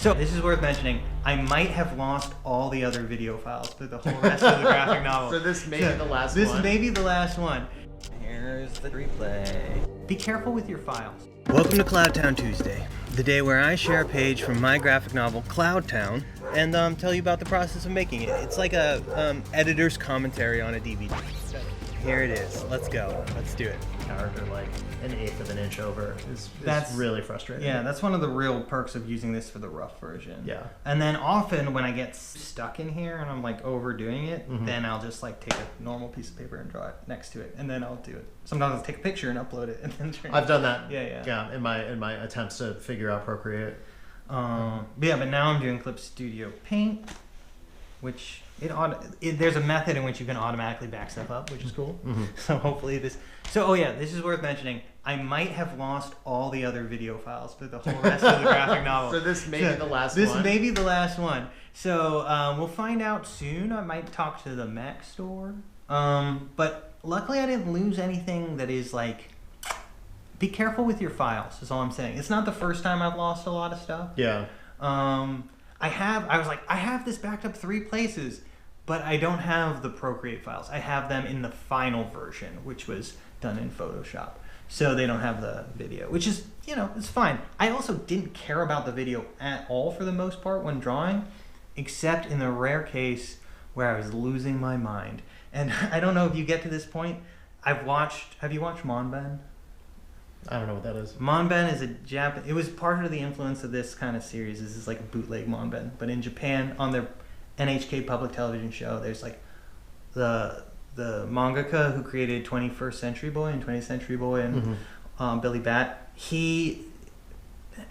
So this is worth mentioning. I might have lost all the other video files through the whole rest of the graphic novel. So this may be the last one. This may be the last one. Here's the replay. Be careful with your files. Welcome to Cloudtown Tuesday, the day where I share a page from my graphic novel, Cloudtown, and tell you about the process of making it. It's like a editor's commentary on a DVD. Here it is. Let's go. Let's do it. Character like an eighth of an inch over is really frustrating. Yeah, that's one of the real perks of using this for the rough version. Yeah. And then often when I get stuck in here and I'm like overdoing it, then I'll just like take a normal piece of paper and draw it next to it, and then I'll do it. Sometimes I'll take a picture and upload it, and then I've done that. Yeah. In my attempts to figure out Procreate. But now I'm doing Clip Studio Paint, which there's a method in which you can automatically back stuff up, which is cool. So hopefully this. So this is worth mentioning. I might have lost all the other video files through the whole rest of the graphic novel. So this may be the last one. This may be the last one. So we'll find out soon. I might talk to the Mac store. But luckily I didn't lose anything that is like. Be careful with your files. Is all I'm saying. It's not the first time I've lost a lot of stuff. Yeah. I have this backed up 3 places, but I don't have the Procreate files. I have them in the final version, which was done in Photoshop. So they don't have the video, which is, it's fine. I also didn't care about the video at all for the most part when drawing, except in the rare case where I was losing my mind. And I don't know if you get to this point. Have you watched Monben? I don't know what that is. Monben is it was part of the influence of this kind of series. This is like a bootleg Monben. But in Japan, on their NHK public television show, there's like the mangaka who created 21st Century Boy and 20th Century Boy and Billy Bat. He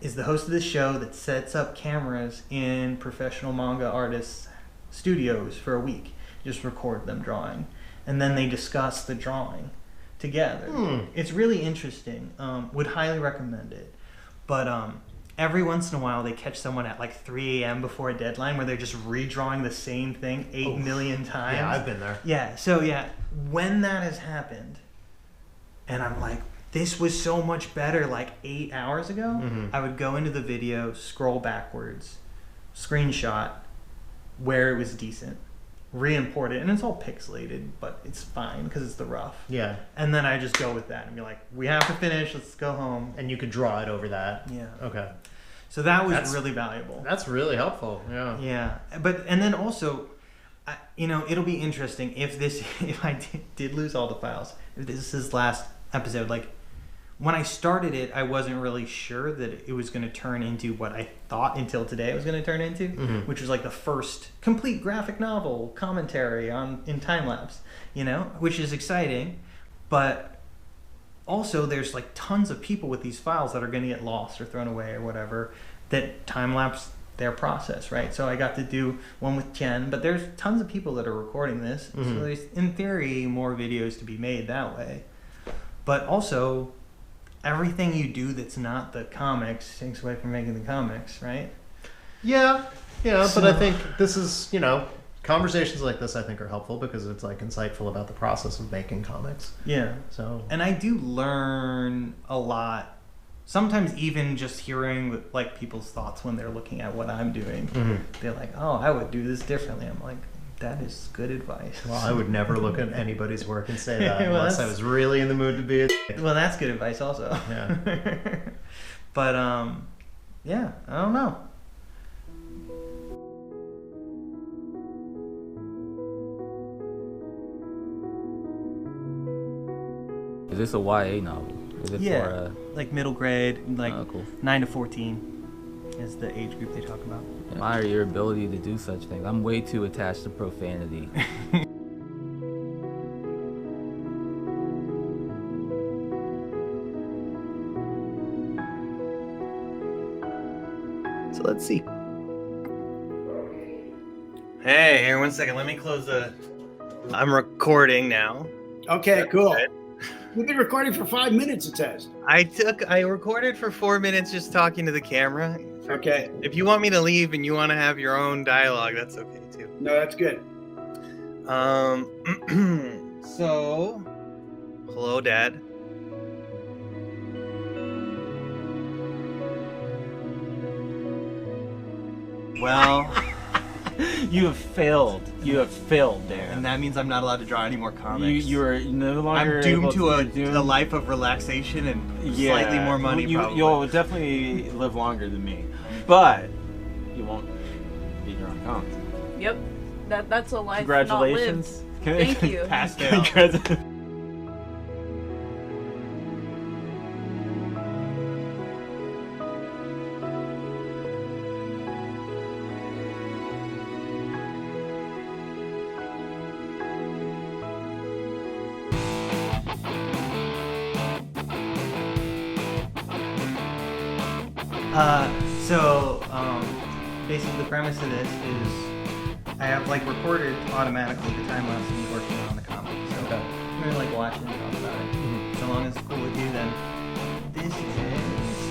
is the host of this show that sets up cameras in professional manga artists' studios for a week. Just record them drawing. And then they discuss the drawing together. It's really interesting. Would highly recommend it. But every once in a while they catch someone at like 3 a.m. before a deadline where they're just redrawing the same thing 8 million times. Yeah, I've been there. Yeah, so when that has happened and I'm like, this was so much better like 8 hours ago, I would go into the video, scroll backwards, screenshot where it was decent, re-import it, and it's all pixelated, but it's fine because it's the rough. Yeah. And then I just go with that and be like, we have to finish, let's go home. And you could draw it over that. Yeah. Okay. So that's really valuable. That's really helpful. Yeah. Yeah. And then also, it'll be interesting if I did lose all the files, if this is last episode, like when I started it, I wasn't really sure that it was going to turn into what I thought until today it was going to turn into, which was like the first complete graphic novel commentary in time lapse, which is exciting. But also there's like tons of people with these files that are going to get lost or thrown away or whatever that time lapse their process, right? So I got to do one with Jen, but there's tons of people that are recording this. So there's, in theory, more videos to be made that way. But also, everything you do that's not the comics takes away from making the comics, right? Yeah, but I think this is, conversations like this I think are helpful because it's like insightful about the process of making comics. Yeah. So. And I do learn a lot. Sometimes even just hearing like people's thoughts when they're looking at what I'm doing. They're like, oh, I would do this differently. I'm like, that is good advice. Well, I would never look at anybody's work and say that unless I was really in the mood to be a Well, that's good advice also. Yeah. But, I don't know. Is this a YA novel? Is it for like middle grade, like cool. 9 to 14 is the age group they talk about. I admire your ability to do such things. I'm way too attached to profanity. So let's see. Hey, here, 1 second. Let me close the... I'm recording now. Okay, cool. We've been recording for 5 minutes, it says. I recorded for 4 minutes just talking to the camera. Okay. If you want me to leave and you want to have your own dialogue, that's okay too. No, that's good. So, hello, Dad. Well, You have failed. You have failed, Dan. and that means I'm not allowed to draw any more comics. You are no longer I'm doomed able to a life of relaxation and Yeah. slightly more money. Probably. You'll definitely live longer than me, but you won't be drawing comics. Yep. That's a life not lived. Congratulations. Thank you. Passed out. Basically the premise of this is I have like recorded automatically the time lapse of me working on the comic. So Okay. I'm gonna like watch it and talk about it. So long as it's cool with you, then this is